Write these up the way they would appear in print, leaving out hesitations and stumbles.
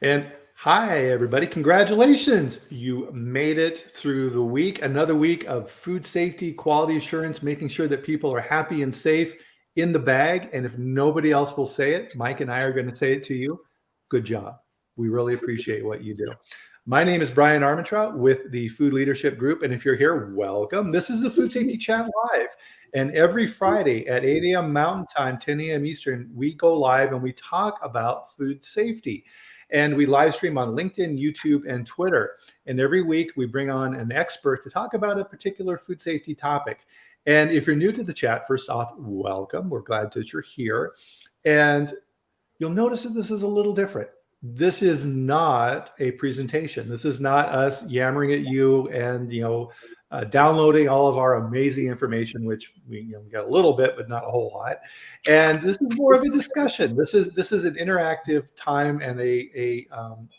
And hi, everybody. Congratulations. You made it through the week. Another week of food safety, quality assurance, making sure that people are happy and safe in the bag. And if nobody else will say it, Mike and I are going to say it to you. Good job. We really appreciate what you do. My name is Bryan Armentrout with the Food Leadership Group. And if you're here, welcome. This is the Food Safety Chat Live. And every Friday at 8 a.m. Mountain Time, 10 a.m. Eastern, we go live and we talk about food safety. And we live stream on LinkedIn, YouTube, and Twitter. And every week we bring on an expert to talk about a particular food safety topic. And if you're new to the chat, first off, welcome. We're glad that you're here. And you'll notice that this is a little different. This is not a presentation. This is not us yammering at you and, downloading all of our amazing information, which we got a little bit, but not a whole lot. And this is more of a discussion. This is an interactive time and a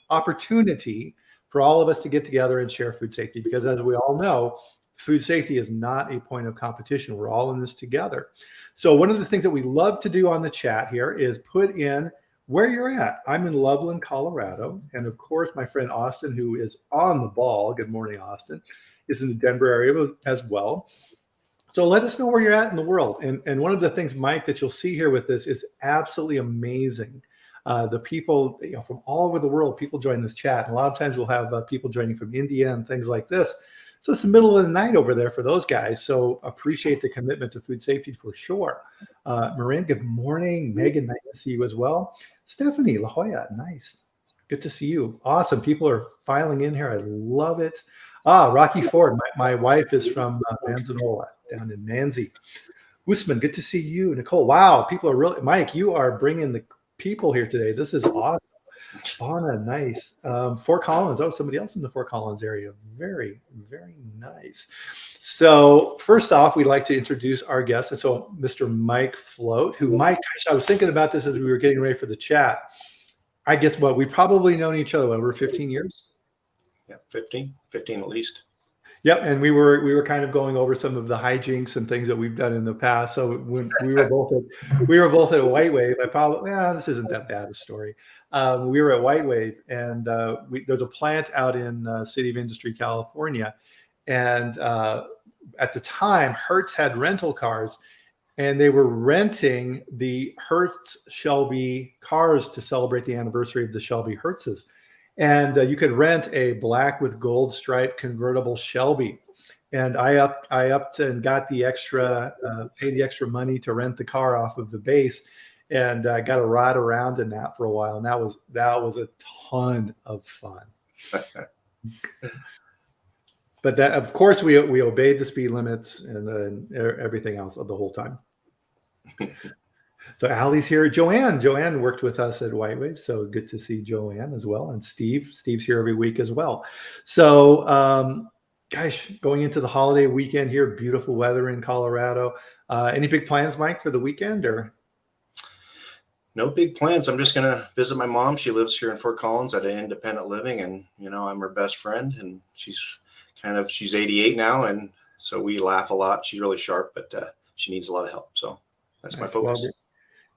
opportunity for all of us to get together and share food safety. Because as we all know, food safety is not a point of competition. We're all in this together. So one of the things that we love to do on the chat here is put in where you're at. I'm in Loveland, Colorado. And of course, my friend Austin, who is on the ball, good morning, Austin, is in the Denver area as well. So let us know where you're at in the world. And one of the things, Mike, that you'll see here with this is absolutely amazing. The people from all over the world, people join this chat. And a lot of times we'll have people joining from India and things like this. So it's the middle of the night over there for those guys. So appreciate the commitment to food safety for sure. Marin, good morning. Megan, nice to see you as well. Stephanie La Jolla, nice. Good to see you. Awesome. People are filing in here. I love it. Rocky Ford. My wife is from Manzanola down in Manzi. Usman, good to see you. Nicole, wow. People are really, Mike, you are bringing the people here today. This is awesome. Anna, nice. Fort Collins. Oh, somebody else in the Fort Collins area. Very, very nice. So first off, we'd like to introduce our guest. And so Mr. Mike Flot, who Mike, gosh, I was thinking about this as we were getting ready for the chat. I guess what, we've probably known each other over 15 years. Yeah, 15 at least. Yep, and we were kind of going over some of the hijinks and things that we've done in the past. So when we were both at White Wave, this isn't that bad a story. We were at White Wave, and there's a plant out in City of Industry, California, and at the time, Hertz had rental cars, and they were renting the Hertz Shelby cars to celebrate the anniversary of the Shelby Hertzes. And you could rent a black with gold stripe convertible Shelby. And I upped and got the extra, paid the extra money to rent the car off of the base, and got a ride around in that for a while. And that was a ton of fun. But that, of course, we obeyed the speed limits and everything else the whole time. So Allie's here. Joanne worked with us at White Wave, so good to see Joanne as well. And Steve's here every week as well. So, gosh, going into the holiday weekend here, beautiful weather in Colorado. Any big plans, Mike, for the weekend or? No big plans. I'm just going to visit my mom. She lives here in Fort Collins at an independent living, and I'm her best friend, and she's 88 now, and so we laugh a lot. She's really sharp, but she needs a lot of help. So that's my focus. Well,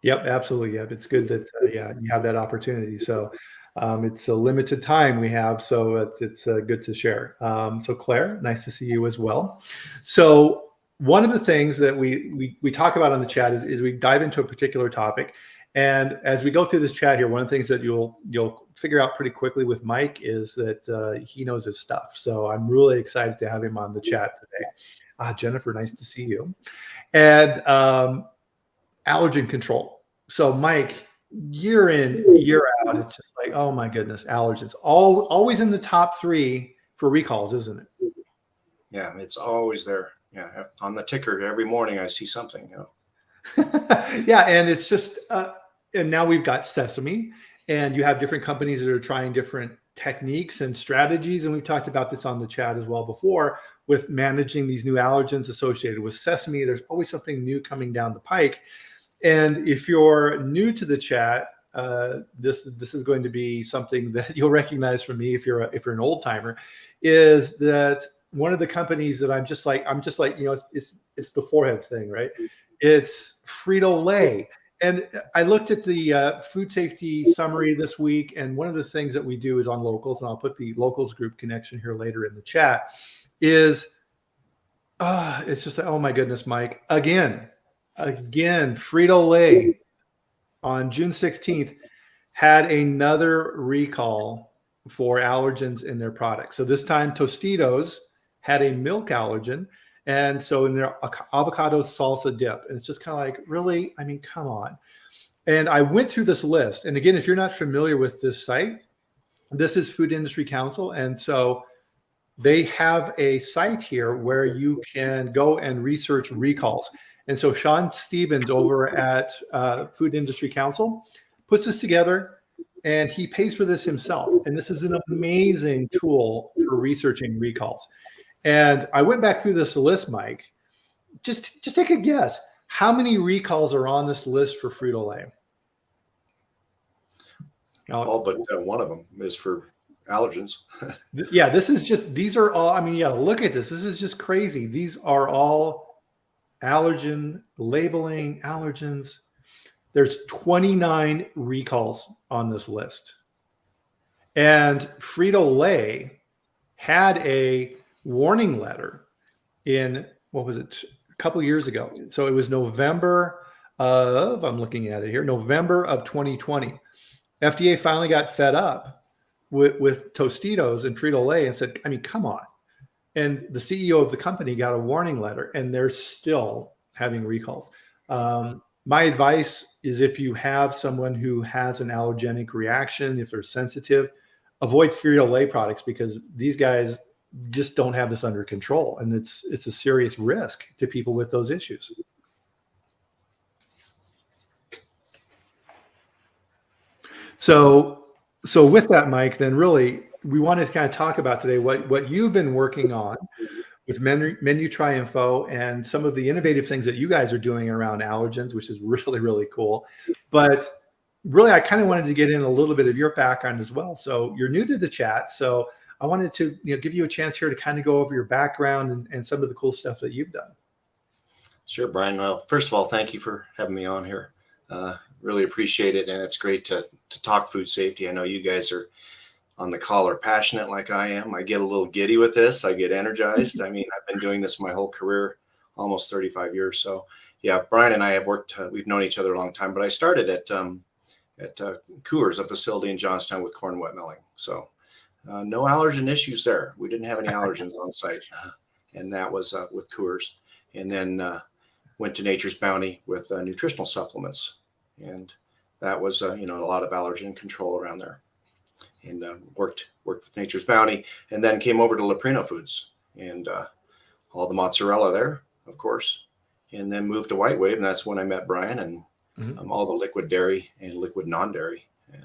yep, absolutely. Yep. It's good that you have that opportunity. So it's a limited time we have, so it's good to share. So Claire, nice to see you as well. So one of the things that we talk about on the chat is we dive into a particular topic, and as we go through this chat here, one of the things that you'll figure out pretty quickly with Mike is that he knows his stuff. So I'm really excited to have him on the chat today. Jennifer, nice to see you. And allergen control. So Mike, year in, year out, it's just like, oh my goodness, allergens. Always in the top 3 for recalls, isn't it? Yeah, it's always there. Yeah, on the ticker every morning I see something, Yeah, and it's just, and now we've got sesame, and you have different companies that are trying different techniques and strategies, and we've talked about this on the chat as well before with managing these new allergens associated with sesame. There's always something new coming down the pike. And if you're new to the chat, this is going to be something that you'll recognize from me if you're an old timer, is that one of the companies that I'm just like, it's the forehead thing, right? It's Frito-Lay. And I looked at the food safety summary this week, and one of the things that we do is on locals, and I'll put the locals group connection here later in the chat, is it's just, oh my goodness, Mike, again, Frito-Lay on June 16th had another recall for allergens in their products. So this time Tostitos had a milk allergen. And so in their avocado salsa dip, and it's just kind of like, really? I mean, come on. And I went through this list. And again, if you're not familiar with this site, this is Food Industry Council. And so they have a site here where you can go and research recalls. And so Sean Stevens over at Food Industry Council puts this together, and he pays for this himself. And this is an amazing tool for researching recalls. And I went back through this list, Mike. Just take a guess. How many recalls are on this list for Frito-Lay? All but one of them is for allergens. Yeah, these are all, I mean, yeah, look at this. This is just crazy. These are all allergen labeling, allergens. There's 29 recalls on this list. And Frito-Lay had a warning letter in, what was it, a couple years ago. So it was November of, I'm looking at it here, November of 2020. FDA finally got fed up with Tostitos and Frito-Lay and said, I mean, come on. And the CEO of the company got a warning letter, and they're still having recalls. My advice is, if you have someone who has an allergenic reaction, if they're sensitive, avoid Frito-Lay products, because these guys just don't have this under control, and it's a serious risk to people with those issues. So with that, Mike, then really we wanted to kind of talk about today what you've been working on with Menu Try Info and some of the innovative things that you guys are doing around allergens, which is really, really cool. But really, I kind of wanted to get in a little bit of your background as well. So you're new to the chat, so I wanted to give you a chance here to kind of go over your background and some of the cool stuff that you've done. Sure, Brian. Well, first of all, thank you for having me on here. Really appreciate it, and it's great to talk food safety. I know you guys are on the call are passionate like I am. I get a little giddy with this. I get energized. I mean, I've been doing this my whole career, almost 35 years. So yeah, Brian and I have worked, we've known each other a long time, but I started at Coors, a facility in Johnstown with corn wet milling. So no allergen issues there. We didn't have any allergens on site. And that was with Coors. And then went to Nature's Bounty with nutritional supplements. And that was, a lot of allergen control around there. And worked with Nature's Bounty, and then came over to Leprino Foods and all the mozzarella there, of course, and then moved to White Wave, and that's when I met Brian, and all the liquid dairy and liquid non-dairy, and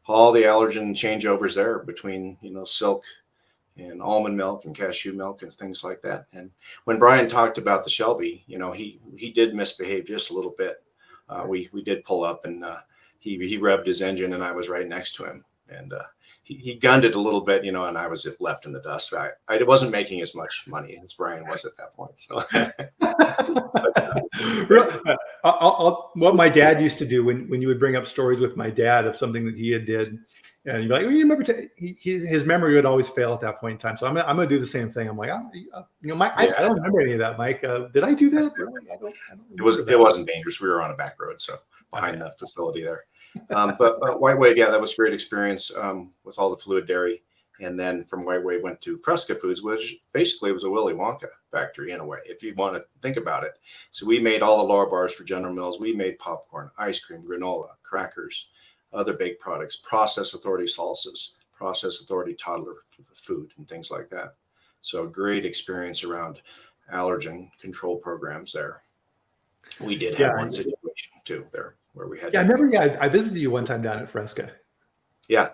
all the allergen changeovers there between silk and almond milk and cashew milk and things like that. And when Brian talked about the Shelby, he did misbehave just a little bit. We did pull up, and he revved his engine, and I was right next to him. And he gunned it a little bit, and I was left in the dust. I wasn't making as much money as Brian was at that point. So, what my dad used to do when you would bring up stories with my dad of something that he had did, and you'd be like, well, you remember? His memory would always fail at that point in time. So I'm gonna do the same thing. I'm like, Mike, I don't remember any of that, Mike. Did I do that? Really? I don't it wasn't dangerous. We were on a back road, so behind the facility there. But White Wave, yeah, that was a great experience with all the fluid dairy. And then from White Wave went to Fresca Foods, which basically was a Willy Wonka factory in a way, if you want to think about it. So we made all the lower bars for General Mills. We made popcorn, ice cream, granola, crackers, other baked products, process authority salsas, process authority toddler food, and things like that. So great experience around allergen control programs there. We did have one situation too there, where we had. Yeah, I remember. Yeah, I visited you one time down at Fresca. Yeah,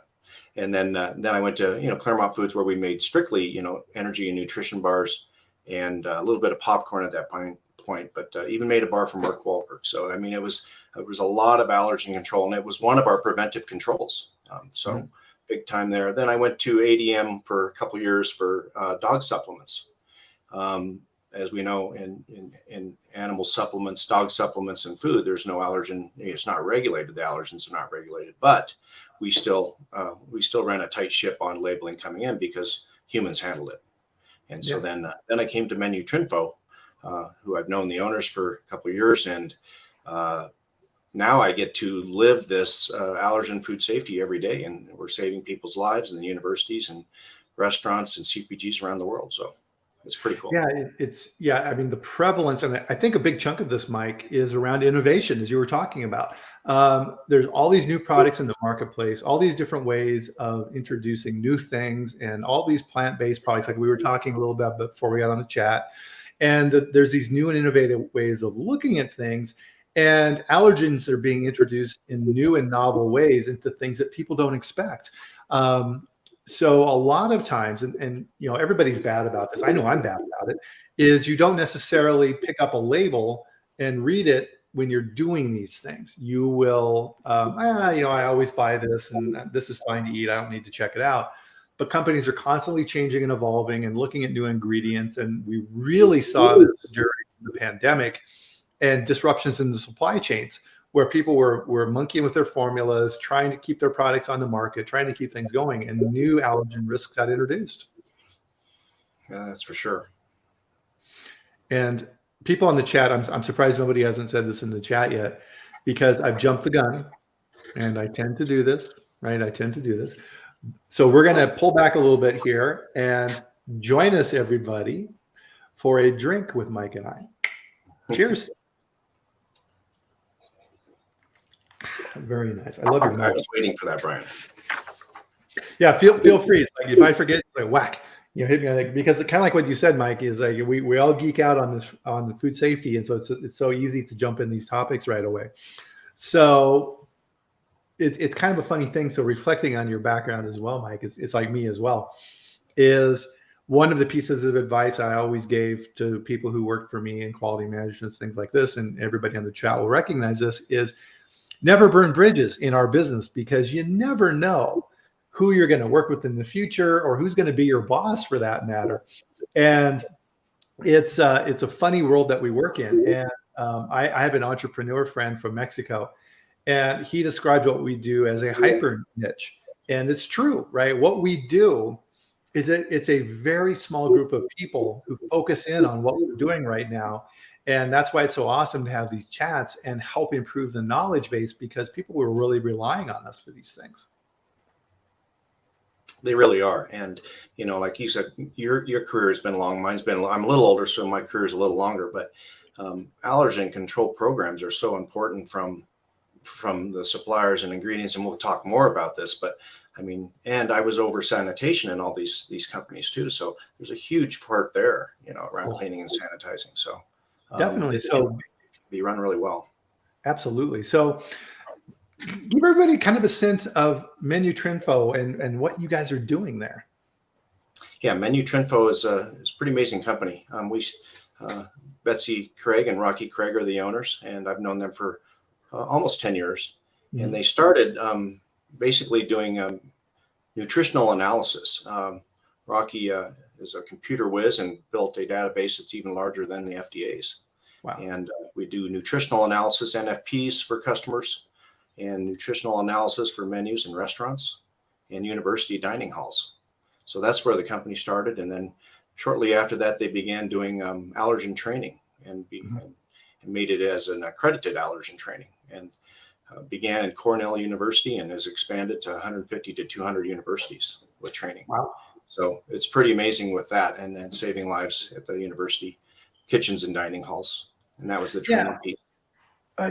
and then I went to Claremont Foods, where we made strictly energy and nutrition bars, and a little bit of popcorn at that point. But even made a bar for Mark Wahlberg. So I mean, it was a lot of allergen control, and it was one of our preventive controls. Big time there. Then I went to ADM for a couple of years for dog supplements. as we know, in animal supplements, dog supplements, and food, there's no allergen. It's not regulated. The allergens are not regulated, but we still ran a tight ship on labeling coming in because humans handled it. And so then I came to Menu Trinfo, who I've known the owners for a couple of years, and now I get to live this allergen food safety every day, and we're saving people's lives in the universities and restaurants and CPGs around the world. So it's pretty cool. Yeah, I mean, the prevalence, and I think a big chunk of this, Mike, is around innovation, as you were talking about. There's all these new products in the marketplace, all these different ways of introducing new things, and all these plant-based products, like we were talking a little bit before we got on the chat. And there's these new and innovative ways of looking at things. And allergens are being introduced in new and novel ways into things that people don't expect. So a lot of times, and you know, everybody's bad about this, I know I'm bad about it, is you don't necessarily pick up a label and read it when you're doing these things. You will, you know, I always buy this and this is fine to eat, I don't need to check it out. But companies are constantly changing and evolving and looking at new ingredients. And we really saw this during the pandemic and disruptions in the supply chains, where people were monkeying with their formulas, trying to keep their products on the market, trying to keep things going, and new allergen risks got introduced. Yeah, that's for sure. And people on the chat, I'm surprised nobody hasn't said this in the chat yet, because I've jumped the gun, and I tend to do this, right? I tend to do this. So we're going to pull back a little bit here and join us, everybody, for a drink with Mike and I. Cheers. Very nice. I love your mouth. I was waiting for that, Bryan. Yeah, feel free. It's like if I forget, like whack, you know, hit me, like, because kind of like what you said, Mike, is like we all geek out on this, on the food safety, and so it's so easy to jump in these topics right away. So it's kind of a funny thing. So reflecting on your background as well, Mike, it's like me as well. Is one of the pieces of advice I always gave to people who worked for me in quality management, things like this, and everybody on the chat will recognize this, is never burn bridges in our business, because you never know who you're going to work with in the future, or who's going to be your boss for that matter. And it's a funny world that we work in. And I have an entrepreneur friend from Mexico, and he describes what we do as a hyper niche. And it's true, right? What we do is that it's a very small group of people who focus in on what we're doing right now. And that's why it's so awesome to have these chats and help improve the knowledge base, because people were really relying on us for these things. They really are. And, you know, like you said, your career has been long. Mine's been, I'm a little older, so my career is a little longer, but allergen control programs are so important from the suppliers and ingredients. And we'll talk more about this, but I mean, and I was over sanitation in all these companies too. So there's a huge part there, you know, around cleaning and sanitizing. So definitely. It can be run really well. Absolutely. So give everybody kind of a sense of Menu Trinfo and what you guys are doing there. Yeah, Menu Trinfo is a pretty amazing company. Betsy Craig and Rocky Craig are the owners, and I've known them for almost 10 years. Mm-hmm. And they started basically doing nutritional analysis. Rocky is a computer whiz and built a database that's even larger than the FDA's. Wow. And we do nutritional analysis, NFPs for customers, and nutritional analysis for menus and restaurants and university dining halls. So that's where the company started. And then shortly after that, they began doing allergen training and made it as an accredited allergen training, and began in Cornell University and has expanded to 150 to 200 universities with training. Wow. So it's pretty amazing with that, and saving lives at the university kitchens and dining halls. And that was the training piece.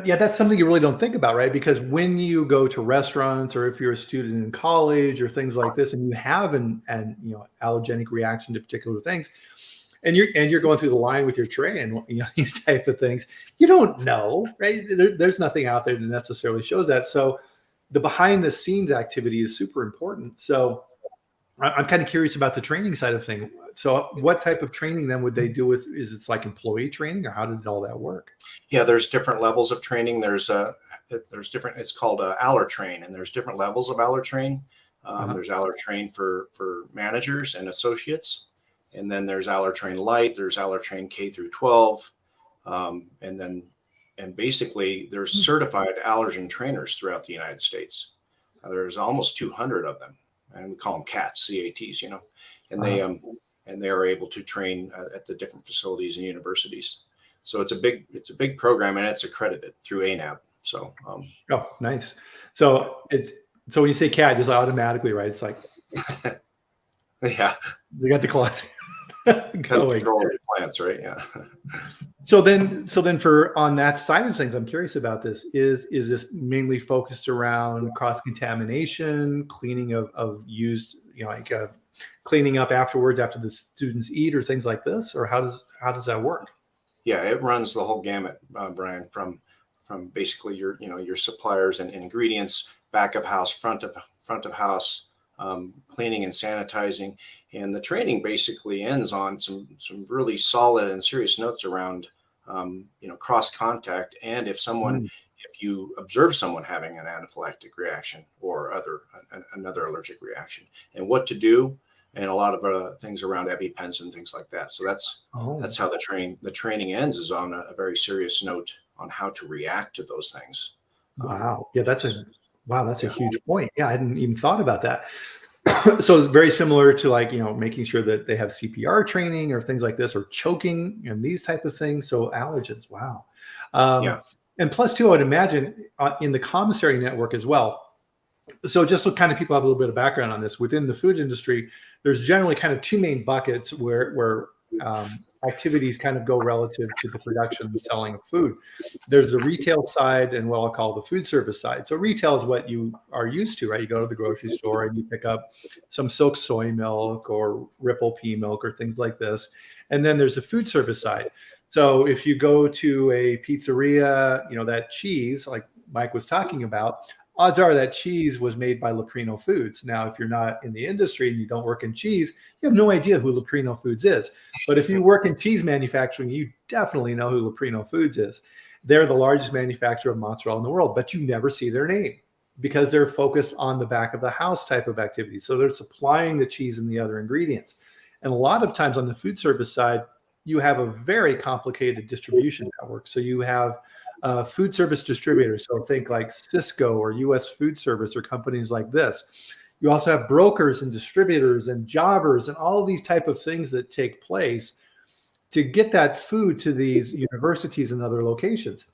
Yeah, that's something you really don't think about, right? Because when you go to restaurants, or if you're a student in college or things like this, and you have an you know, allergenic reaction to particular things, and you're going through the line with your tray and, you know, these type of things, you don't know, right? There's nothing out there that necessarily shows that. So the behind the scenes activity is super important. So I'm kind of curious about the training side of things. So what type of training then would they do with, is it like employee training, or how did all that work? Yeah, there's different levels of training. There's different, it's called Allertrain, and there's different levels of Allertrain. There's Allertrain for managers and associates. And then there's Allergen Light, there's Allergen K through 12. And basically there's certified allergen trainers throughout the United States. There's almost 200 of them, and we call them CATs, CATs, and they are able to train at the different facilities and universities. So it's a big program, and it's accredited through ANAB. So oh, nice. So when you say CAT, just automatically, right? It's like yeah, we got the class going. Control of the plants, right? Yeah. So then for on that side of things, I'm curious about this. Is this mainly focused around cross contamination, cleaning of used, cleaning up afterwards after the students eat, or things like this, or how does that work? Yeah, it runs the whole gamut, Brian, from basically your suppliers and ingredients, back of house, front of house, cleaning and sanitizing. And the training basically ends on some really solid and serious notes around cross contact, and if you observe someone having an anaphylactic reaction or another allergic reaction, and what to do, and a lot of things around EpiPens and things like that. So that's how the training ends, is on a very serious note on how to react to those things. Wow. Yeah, that's a huge point. Yeah, I hadn't even thought about that. So it's very similar to making sure that they have CPR training or things like this, or choking and these type of things. So allergens. Wow. And plus too, I would imagine in the commissary network as well. So just so kind of people have a little bit of background on this, within the food industry, there's generally kind of two main buckets where activities kind of go relative to the production and selling of food. There's the retail side and what I'll call the food service side. So retail is what you are used to, right? You go to the grocery store and you pick up some Silk soy milk or Ripple pea milk or things like this. And then there's the food service side. So if you go to a pizzeria, that cheese, like Mike was talking about, odds are that cheese was made by Leprino Foods. Now, if you're not in the industry and you don't work in cheese, you have no idea who Leprino Foods is. But if you work in cheese manufacturing, you definitely know who Leprino Foods is. They're the largest manufacturer of mozzarella in the world, but you never see their name because they're focused on the back of the house type of activity. So they're supplying the cheese and the other ingredients. And a lot of times on the food service side, you have a very complicated distribution network. So you have food service distributors. So think like Cisco or US Food Service or companies like this. You also have brokers and distributors and jobbers and all of these type of things that take place to get that food to these universities and other locations.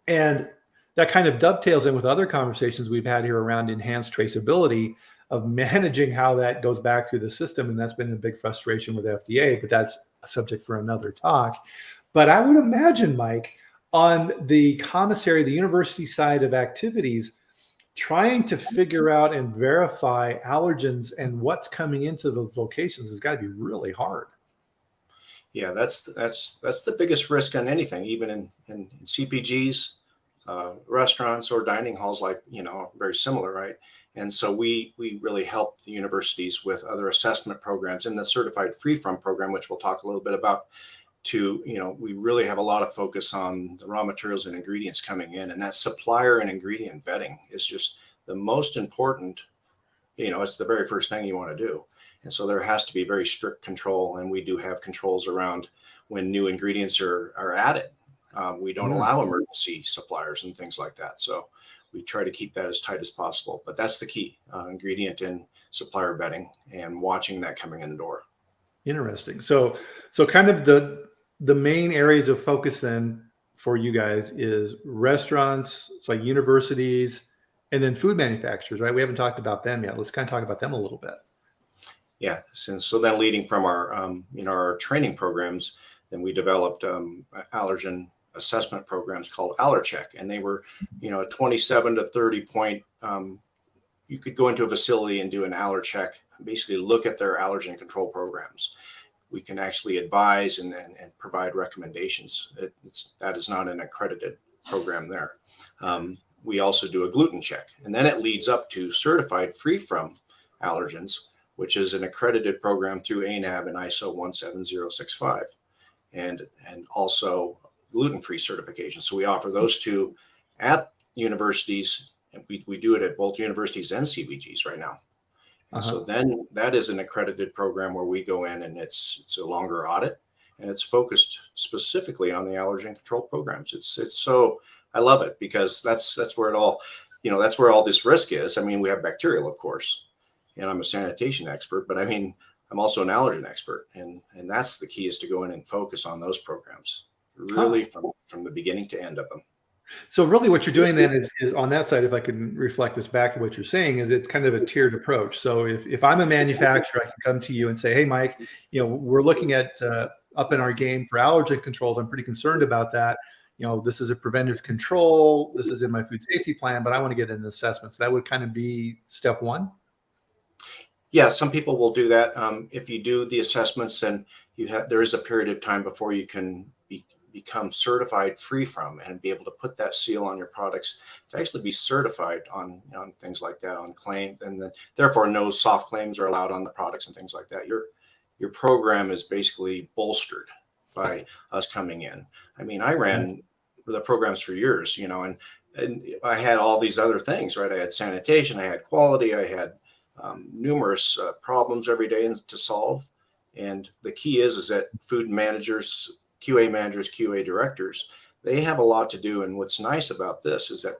And that kind of dovetails in with other conversations we've had here around enhanced traceability of managing how that goes back through the system. And that's been a big frustration with FDA, but that's a subject for another talk. But I would imagine, Mike, on the commissary, the university side of activities, trying to figure out and verify allergens and what's coming into those locations has got to be really hard. Yeah, that's the biggest risk on anything, even in CPGs, restaurants or dining halls, very similar, right? And so we really help the universities with other assessment programs in the certified free from program, which we'll talk a little bit about. We really have a lot of focus on the raw materials and ingredients coming in, and that supplier and ingredient vetting is just the most important. It's the very first thing you want to do. And so there has to be very strict control, and we do have controls around when new ingredients are added. We don't allow emergency suppliers and things like that. So we try to keep that as tight as possible. But that's the key, ingredient and supplier vetting and watching that coming in the door. Interesting. So kind of the main areas of focus then for you guys is restaurants, it's like universities, and then food manufacturers, right? We haven't talked about them yet. Let's kind of talk about them a little bit. Yeah. So then leading from our, our training programs, then we developed allergen assessment programs called Allercheck. And they were, 27 to 30 point, you could go into a facility and do an Allercheck, basically look at their allergen control programs. We can actually advise and provide recommendations. That is not an accredited program there. We also do a gluten check, and then it leads up to certified free from allergens, which is an accredited program through ANAB and ISO 17065, and also gluten-free certification. So we offer those two at universities, and we do it at both universities and CBGs right now. And so then that is an accredited program where we go in, and it's a longer audit, and it's focused specifically on the allergen control programs. It's so, I love it, because that's where it all, that's where all this risk is. I mean, we have bacterial, of course, and I'm a sanitation expert, but I mean, I'm also an allergen expert, and that's the key, is to go in and focus on those programs, really from the beginning to end of them. So really what you're doing then is on that side, if I can reflect this back to what you're saying, is it's kind of a tiered approach. So if I'm a manufacturer, I can come to you and say, hey, Mike, we're looking at up in our game for allergen controls. I'm pretty concerned about that. This is a preventive control. This is in my food safety plan, but I want to get an assessment. So that would kind of be step one. Yeah, some people will do that. If you do the assessments, then there is a period of time before you can become certified free from, and be able to put that seal on your products, to actually be certified on things like that, on claim, and then therefore no soft claims are allowed on the products and things like that. Your program is basically bolstered by us coming in. I mean, I ran the programs for years, and I had all these other things, right? I had sanitation, I had quality, I had numerous problems every day to solve. And the key is that food managers, QA managers, QA directors, they have a lot to do. And what's nice about this is that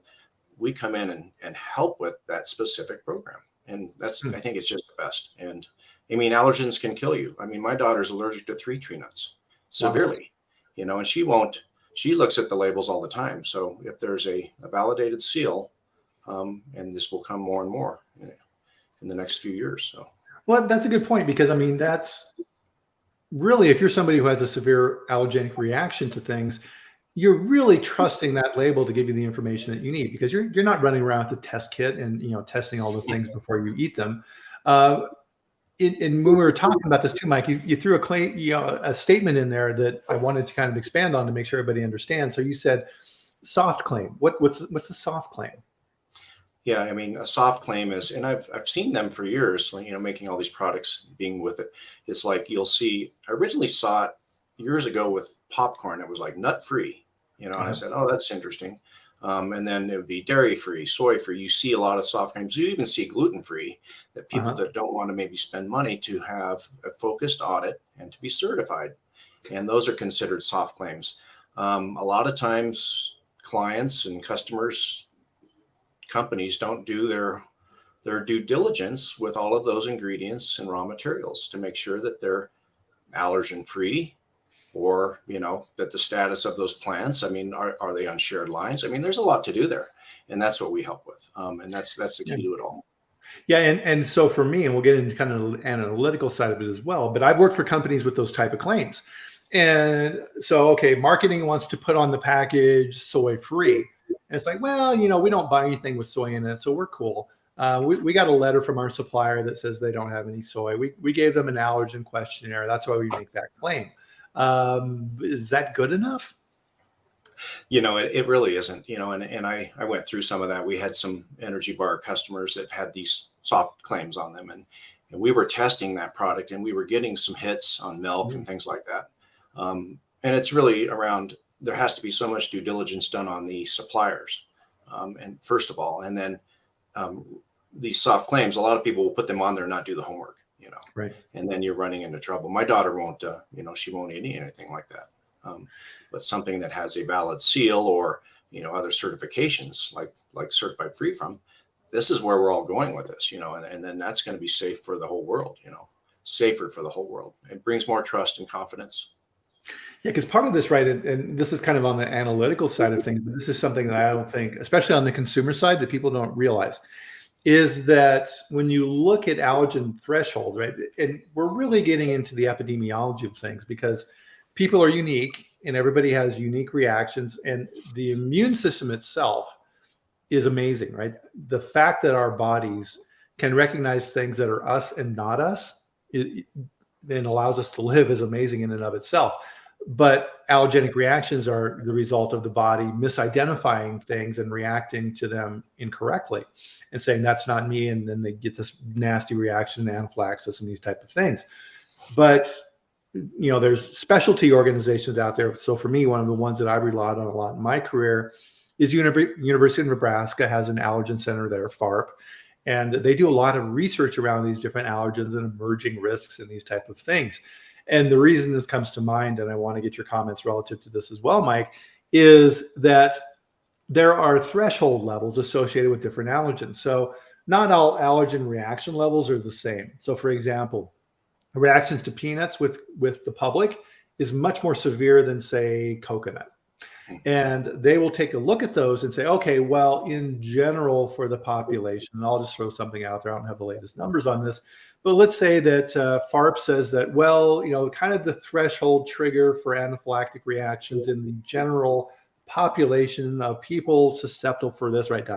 we come in and help with that specific program. And that's, I think it's just the best. And I mean, allergens can kill you. I mean, my daughter's allergic to 3 tree nuts severely, and she looks at the labels all the time. So if there's a validated seal, and this will come more and more in the next few years. So, well, that's a good point, because I mean, that's really, if you're somebody who has a severe allergenic reaction to things, you're really trusting that label to give you the information that you need, because you're not running around with a test kit and testing all the things before you eat them. And when we were talking about this too, Mike, you threw a statement in there that I wanted to kind of expand on to make sure everybody understands. So you said soft claim. What's a soft claim? Yeah, I mean, a soft claim is, and I've seen them for years, making all these products, being with it. It's like, you'll see, I originally saw it years ago with popcorn. It was like nut free, and I said, oh, that's interesting. And then it would be dairy free, soy free. You see a lot of soft claims. You even see gluten free, that people that don't want to maybe spend money to have a focused audit and to be certified. And those are considered soft claims. A lot of times clients and customers, companies don't do their due diligence with all of those ingredients and raw materials to make sure that they're allergen free, or that the status of those plants, I mean, are they on shared lines? I mean, there's a lot to do there, and that's what we help with, and that's the key to it all. Yeah, and so for me, and we'll get into kind of the analytical side of it as well, but I've worked for companies with those type of claims. And so, okay, marketing wants to put on the package soy free. And it's like, well, we don't buy anything with soy in it, so we're cool. We got a letter from our supplier that says they don't have any soy. We gave them an allergen questionnaire. That's why we make that claim. Is that good enough? It really isn't, and I went through some of that. We had some energy bar customers that had these soft claims on them, and we were testing that product, and we were getting some hits on milk and things like that. And it's really around, there has to be so much due diligence done on the suppliers. And first of all, and then these soft claims, a lot of people will put them on there and not do the homework, right. And then you're running into trouble. My daughter won't, she won't eat anything like that. But something that has a valid seal, or, other certifications like certified free from, this is where we're all going with this, and then that's going to be safe for the whole world, safer for the whole world. It brings more trust and confidence. Yeah, because part of this, right, and this is kind of on the analytical side of things, but this is something that I don't think, especially on the consumer side, that people don't realize, is that when you look at allergen threshold, right, and we're really getting into the epidemiology of things, because people are unique and everybody has unique reactions, and the immune system itself is amazing, right? The fact that our bodies can recognize things that are us and not us, it then allows us to live, is amazing in and of itself. But allergenic reactions are the result of the body misidentifying things and reacting to them incorrectly and saying, that's not me. And then they get this nasty reaction, anaphylaxis, and these type of things. But, there's specialty organizations out there. So for me, one of the ones that I've relied on a lot in my career is University of Nebraska has an allergen center there, FARP. And they do a lot of research around these different allergens and emerging risks and these type of things. And the reason this comes to mind, and I want to get your comments relative to this as well, Mike, is that there are threshold levels associated with different allergens. So not all allergen reaction levels are the same. So for example, reactions to peanuts with the public is much more severe than, say, coconut. And they will take a look at those and say, okay, well, in general for the population, and I'll just throw something out there. I don't have the latest numbers on this, but let's say that FARP says that, well, kind of the threshold trigger for anaphylactic reactions in the general population of people susceptible for this, right,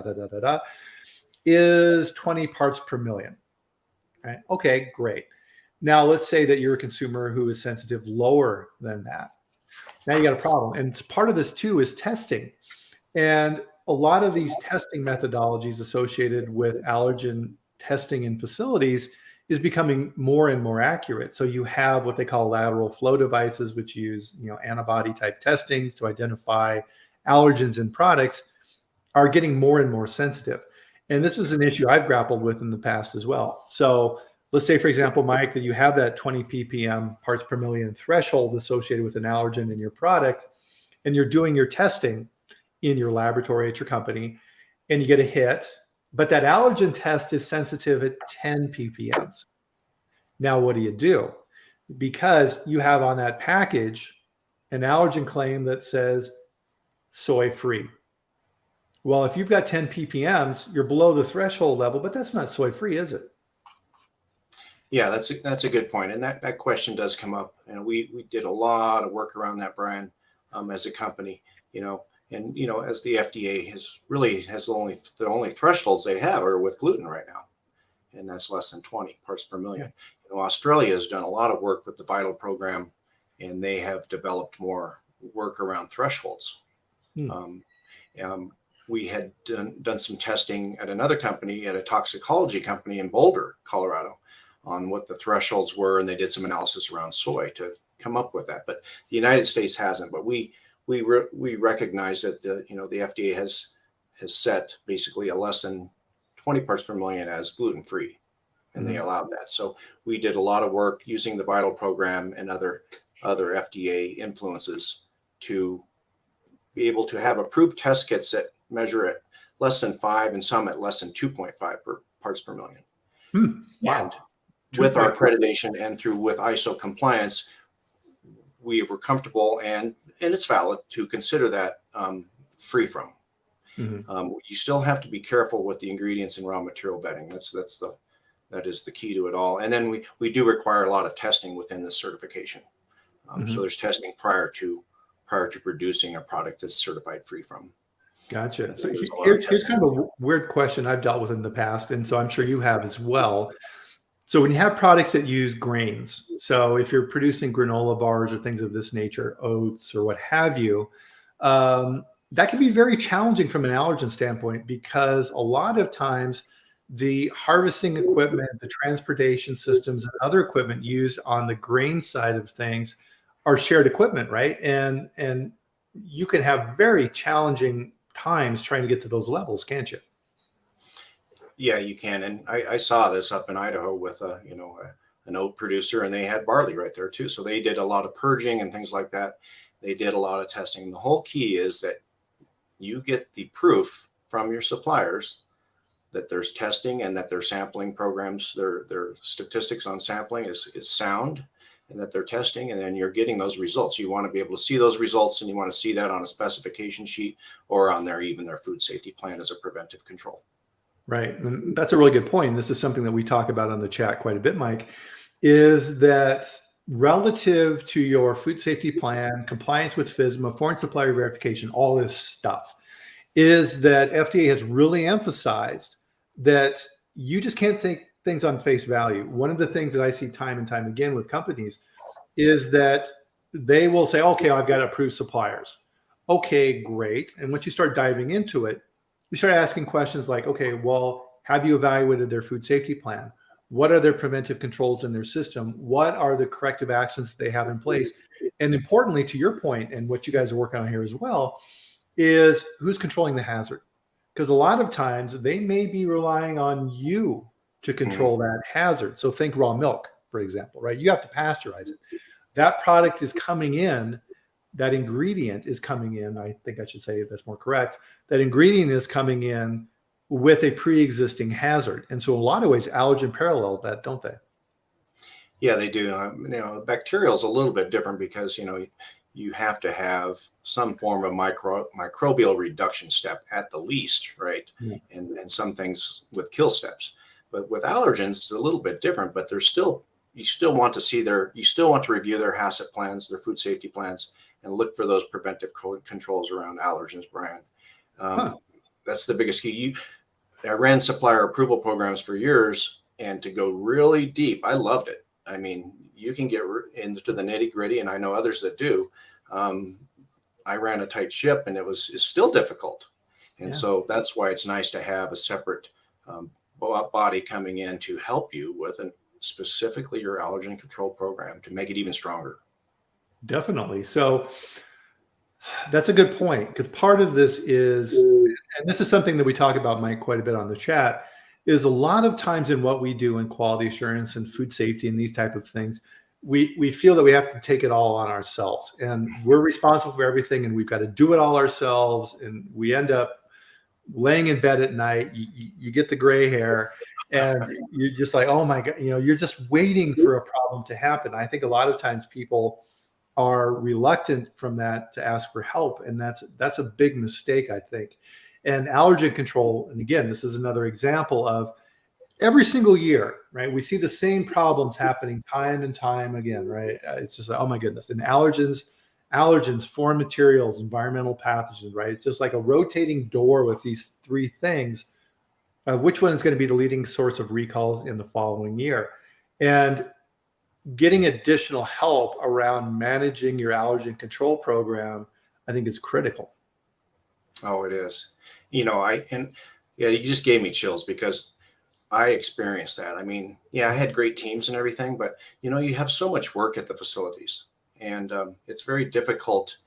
is 20 parts per million. Right? Okay, great. Now let's say that you're a consumer who is sensitive lower than that. Now you got a problem. And part of this too is testing. And a lot of these testing methodologies associated with allergen testing in facilities is becoming more and more accurate. So you have what they call lateral flow devices, which use antibody type testing to identify allergens in products, are getting more and more sensitive. And this is an issue I've grappled with in the past as well. So let's say, for example, Mike, that you have that 20 ppm parts per million threshold associated with an allergen in your product, and you're doing your testing in your laboratory at your company, and you get a hit, but that allergen test is sensitive at 10 ppms. Now, what do? Because you have on that package an allergen claim that says soy-free. Well, if you've got 10 ppms, you're below the threshold level, but that's not soy-free, is it? Yeah, that's a good point. And that question does come up. And we did a lot of work around that, Bryan, as a company, and as the FDA has the only thresholds they have are with gluten right now. And that's less than 20 parts per million. Yeah. Australia has done a lot of work with the VITAL program, and they have developed more work around thresholds. We had done some testing at another company, at a toxicology company in Boulder, Colorado, on what the thresholds were, and they did some analysis around soy to come up with that. But the United States hasn't. But we recognize that the FDA has set basically a less than 20 parts per million as gluten-free, and they allowed that. So we did a lot of work using the VITAL program and other FDA influences to be able to have approved test kits that measure at less than 5 and some at less than 2.5 parts per million. Wow. And with our accreditation and with ISO compliance, we were comfortable and it's valid to consider that free from. You still have to be careful with the ingredients and raw material vetting. That is the key to it all. And then we do require a lot of testing within this certification. So there's testing prior to producing a product that's certified free from. Gotcha. So here's kind of a weird question I've dealt with in the past, and so I'm sure you have as well. So when you have products that use grains, so if you're producing granola bars or things of this nature, oats or what have you, that can be very challenging from an allergen standpoint, because a lot of times the harvesting equipment, the transportation systems, and other equipment used on the grain side of things are shared equipment, right? And you can have very challenging times trying to get to those levels, can't you? Yeah, you can. And I saw this up in Idaho with an oat producer, and they had barley right there too. So they did a lot of purging and things like that. They did a lot of testing. The whole key is that you get the proof from your suppliers that there's testing and that their sampling programs, their statistics on sampling is sound, and that they're testing, and then you're getting those results. You want to be able to see those results, and you want to see that on a specification sheet or on even their food safety plan as a preventive control. Right. And that's a really good point. This is something that we talk about on the chat quite a bit, Mike, is that relative to your food safety plan, compliance with FSMA, foreign supplier verification, all this stuff, is that FDA has really emphasized that you just can't take things on face value. One of the things that I see time and time again with companies is that they will say, okay, I've got approved suppliers. Okay, great. And once you start diving into it, you start asking questions like, okay, well, have you evaluated their food safety plan? What are their preventive controls in their system? What are the corrective actions that they have in place? And importantly, to your point, and what you guys are working on here as well, is who's controlling the hazard? because a lot of times they may be relying on you to Mhm. control that hazard. So think raw milk, for example, right? You have to pasteurize it. That product is coming in, that ingredient is coming in. I think I should say that's more correct. That ingredient is coming in with a pre-existing hazard. And so in a lot of ways, allergen parallel that, don't they? Yeah, they do. Bacterial is a little bit different because you have to have some form of microbial reduction step at the least, right? Yeah. And some things with kill steps. But with allergens, it's a little bit different. But there's still you still want to see you still want to review their HACCP plans, their food safety plans, and look for those preventive controls around allergens, Brian. Huh. Um, that's the biggest key. I ran supplier approval programs for years, and to go really deep, I loved it. I mean, you can get into the nitty gritty, and I know others that do. Um, I ran a tight ship, and it's still difficult. And Yeah. so that's why it's nice to have a separate um, body coming in to help you with specifically your allergen control program to make it even stronger. Definitely. So that's a good point, because part of this is, and this is something that we talk about, Mike, quite a bit on the chat, is a lot of times in what we do in quality assurance and food safety and these type of things, we feel that we have to take it all on ourselves, and we're responsible for everything, and we've got to do it all ourselves, and we end up laying in bed at night. You get the gray hair, and you're just like, oh my God, you're just waiting for a problem to happen. I think a lot of times people are reluctant from that to ask for help, and that's a big mistake, I think. And allergen control, and again, this is another example of every single year, right? We see the same problems happening time and time again, right? It's just like, oh my goodness. And allergens, foreign materials, environmental pathogens, right? It's just like a rotating door with these three things. Which one is going to be the leading source of recalls in the following year? And getting additional help around managing your allergen control program, I think, is critical. Oh, it is. Yeah, you just gave me chills because I experienced that. I mean, yeah, I had great teams and everything, but you have so much work at the facilities, and it's very difficult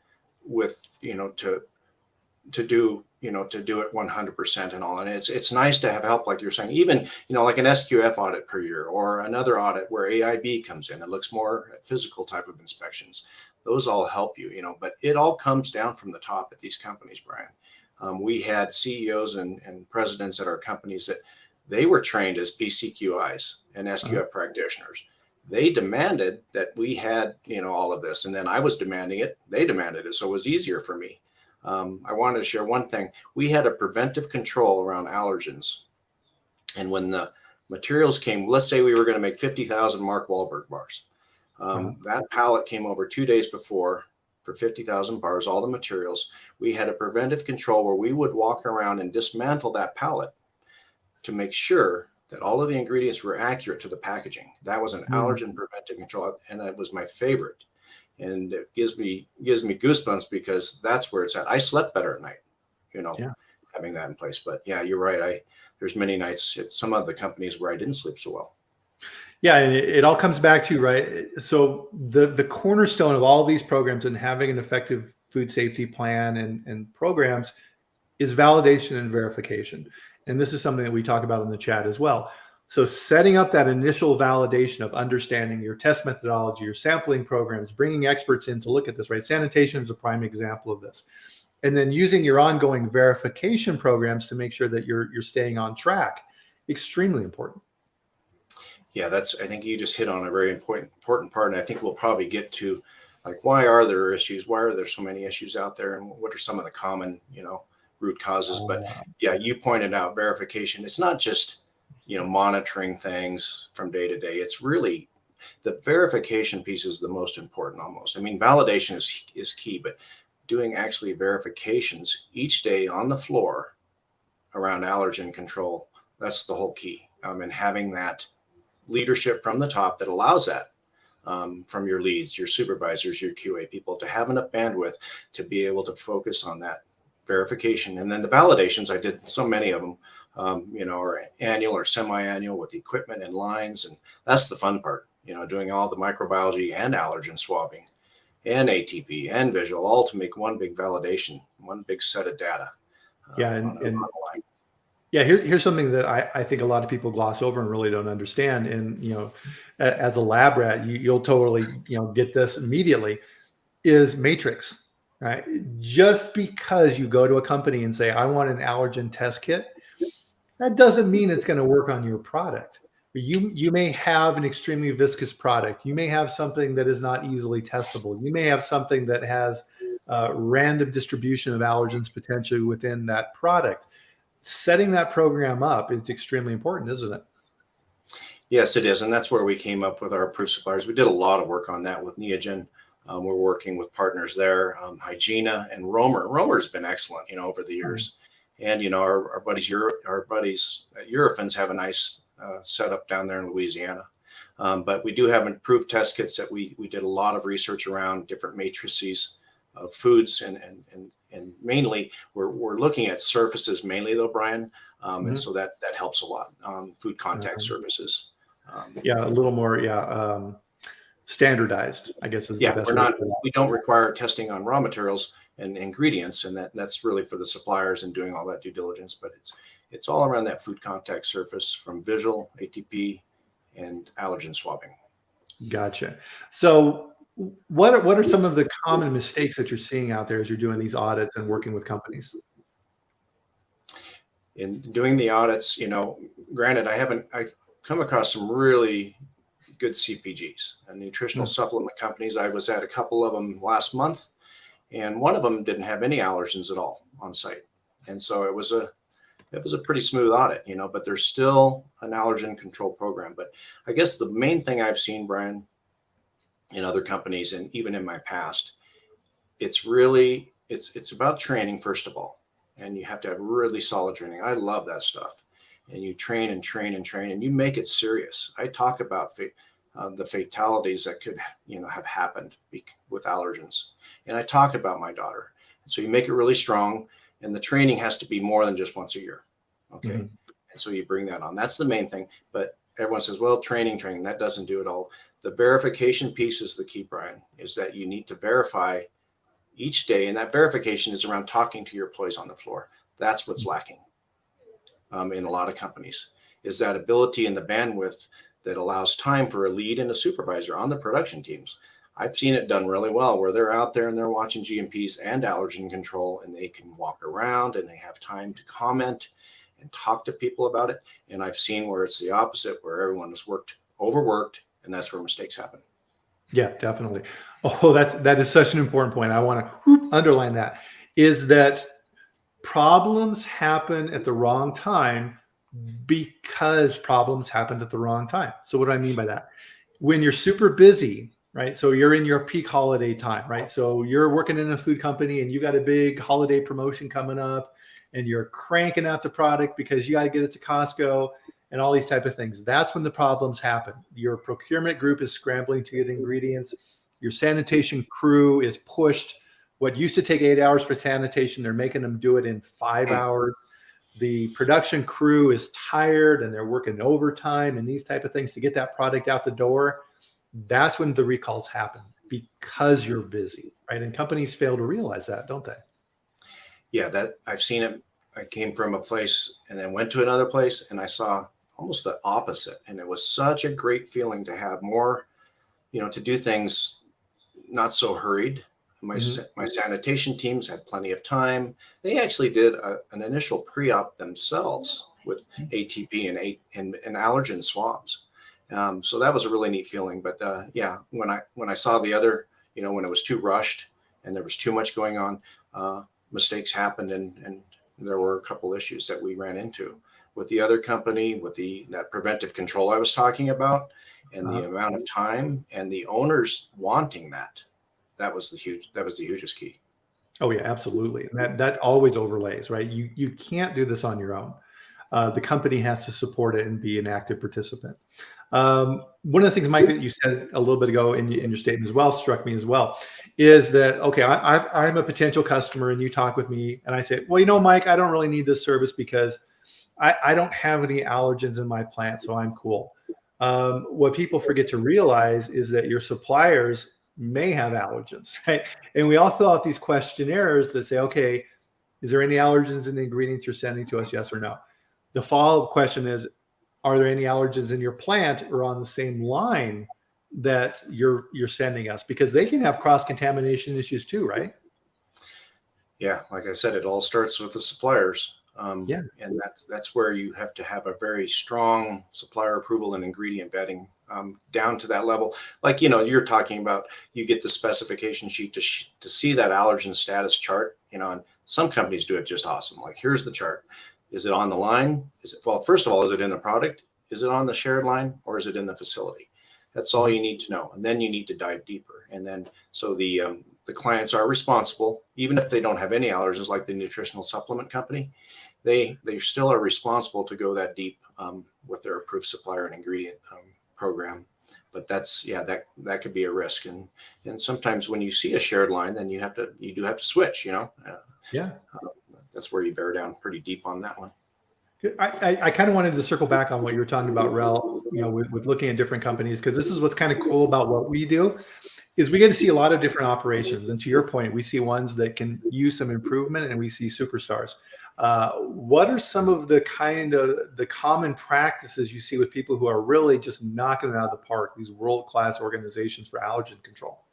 with to do it 100% and all. And it's nice to have help, like you're saying, even like an SQF audit per year or another audit where AIB comes in and looks more at physical type of inspections. Those all help you, but it all comes down from the top at these companies, Brian. We had CEOs and presidents at our companies that they were trained as PCQIs and SQF practitioners. They demanded that we had, all of this. And then I was demanding it. They demanded it. So it was easier for me. I wanted to share one thing. We had a preventive control around allergens. And when the materials came, let's say we were going to make 50,000 Mark Wahlberg bars. That pallet came over 2 days before for 50,000 bars, all the materials. We had a preventive control where we would walk around and dismantle that pallet to make sure that all of the ingredients were accurate to the packaging. That was an allergen preventive control, and that was my favorite. And it gives me goosebumps because that's where it's at. I slept better at night, having that in place. But yeah, you're right. There's many nights at some of the companies where I didn't sleep so well. Yeah, and it all comes back to, right? So the cornerstone of all these programs and having an effective food safety plan and programs is validation and verification. And this is something that we talk about in the chat as well. So setting up that initial validation of understanding your test methodology, your sampling programs, bringing experts in to look at this, right? Sanitation is a prime example of this. And then using your ongoing verification programs to make sure that you're staying on track. Extremely important. Yeah, I think you just hit on a very important part. And I think we'll probably get to, like, why are there issues? Why are there so many issues out there? And what are some of the common, root causes? But yeah, you pointed out verification. It's not just, monitoring things from day to day. It's really the verification piece is the most important almost. I mean, validation is key, but doing actually verifications each day on the floor around allergen control, that's the whole key. And having that leadership from the top that allows that from your leads, your supervisors, your QA people, to have enough bandwidth to be able to focus on that verification. And then the validations, I did so many of them, or annual or semi-annual with equipment and lines. And that's the fun part, doing all the microbiology and allergen swabbing and ATP and visual, all to make one big validation, one big set of data. Yeah. on the line. Yeah, here's something that I think a lot of people gloss over and really don't understand. And, as a lab rat, you'll totally, get this immediately, is matrix, right? Just because you go to a company and say, I want an allergen test kit, that doesn't mean it's going to work on your product. You may have an extremely viscous product. You may have something that is not easily testable. You may have something that has random distribution of allergens potentially within that product. Setting that program up is extremely important, isn't it? Yes, it is. And that's where we came up with our approved suppliers. We did a lot of work on that with Neogen. We're working with partners there, Hygiena and Romer. Romer's been excellent, over the years. And, our buddies at Eurofins have a nice setup down there in Louisiana. But we do have approved test kits that we did a lot of research around different matrices of foods, and mainly we're looking at surfaces mainly though, Brian. And so that helps a lot. Food contact surfaces. Yeah, a little more, standardized, I guess is the best way. We don't require testing on raw materials and ingredients, and that's really for the suppliers and doing all that due diligence. But it's all around that food contact surface, from visual, ATP, and allergen swabbing. Gotcha. So what are some of the common mistakes that you're seeing out there as you're doing these audits and working with companies? In doing the audits, granted, I've come across some really good CPGs and nutritional supplement companies. I was at a couple of them last month, and one of them didn't have any allergens at all on site. And so it was a pretty smooth audit, but there's still an allergen control program. But I guess the main thing I've seen, Brian, in other companies and even in my past, it's about training, first of all. And you have to have really solid training. I love that stuff. And you train and train and train, and you make it serious. I talk about the fatalities that could, have happened with allergens. And I talk about my daughter. And so you make it really strong, and the training has to be more than just once a year. Okay. And so you bring that on. That's the main thing. But everyone says, well, training, that doesn't do it all. The verification piece is the key, Brian, is that you need to verify each day. And that verification is around talking to your employees on the floor. That's what's lacking in a lot of companies, is that ability and the bandwidth that allows time for a lead and a supervisor on the production teams. I've seen it done really well, where they're out there and they're watching GMPs and allergen control, and they can walk around and they have time to comment and talk to people about it. And I've seen where it's the opposite, where everyone is overworked, and that's where mistakes happen. Yeah, definitely. Oh, that is such an important point. I want to underline that, is that problems happen at the wrong time because problems happened at the wrong time. So what do I mean by that? When you're super busy, right? So you're in your peak holiday time, right? So you're working in a food company and you got a big holiday promotion coming up, and you're cranking out the product because you got to get it to Costco and all these type of things. That's when the problems happen. Your procurement group is scrambling to get ingredients. Your sanitation crew is pushed. What used to take 8 hours for sanitation, they're making them do it in 5 hours. The production crew is tired and they're working overtime and these type of things to get that product out the door. That's when the recalls happen, because you're busy, right? And companies fail to realize that, don't they? Yeah, that I've seen it. I came from a place and then went to another place, and I saw almost the opposite. And it was such a great feeling to have more, to do things not so hurried. My sanitation teams had plenty of time. They actually did an initial pre-op themselves with ATP and allergen swabs. So that was a really neat feeling. But when I saw the other, when it was too rushed and there was too much going on, mistakes happened, and there were a couple issues that we ran into with the other company, with that preventive control I was talking about, and the amount of time and the owners wanting that. That was the hugest key. Oh yeah, absolutely. And that always overlays, right? You can't do this on your own. The company has to support it and be an active participant. One of the things, Mike, that you said a little bit ago in your statement as well, struck me as well, is that, okay, I'm a potential customer and you talk with me and I say, well, Mike, I don't really need this service because I don't have any allergens in my plant, so I'm cool. What people forget to realize is that your suppliers may have allergens, right? And we all fill out these questionnaires that say, okay, Is there any allergens in the ingredients you're sending to us? Yes or no? The follow-up question is, are there any allergens in your plant or on the same line that you're sending us? Because they can have cross-contamination issues too, right? Yeah, like I said, it all starts with the suppliers. Yeah. And that's where you have to have a very strong supplier approval and ingredient vetting down to that level. Like, you're talking about, you get the specification sheet to see that allergen status chart, and some companies do it just awesome. Like, here's the chart. Is it on the line? Well, first of all, is it in the product? Is it on the shared line, or is it in the facility? That's all you need to know. And then you need to dive deeper. And then, so the clients are responsible, even if they don't have any allergens, like the nutritional supplement company, they still are responsible to go that deep with their approved supplier and ingredient program. But that could be a risk. And sometimes when you see a shared line, then you do have to switch, Yeah. That's where you bear down pretty deep on that one. I kind of wanted to circle back on what you were talking about, Rel, with looking at different companies, because this is what's kind of cool about what we do, is we get to see a lot of different operations. And to your point, we see ones that can use some improvement, and we see superstars. What are some of the common practices you see with people who are really just knocking it out of the park, these world-class organizations for allergen control?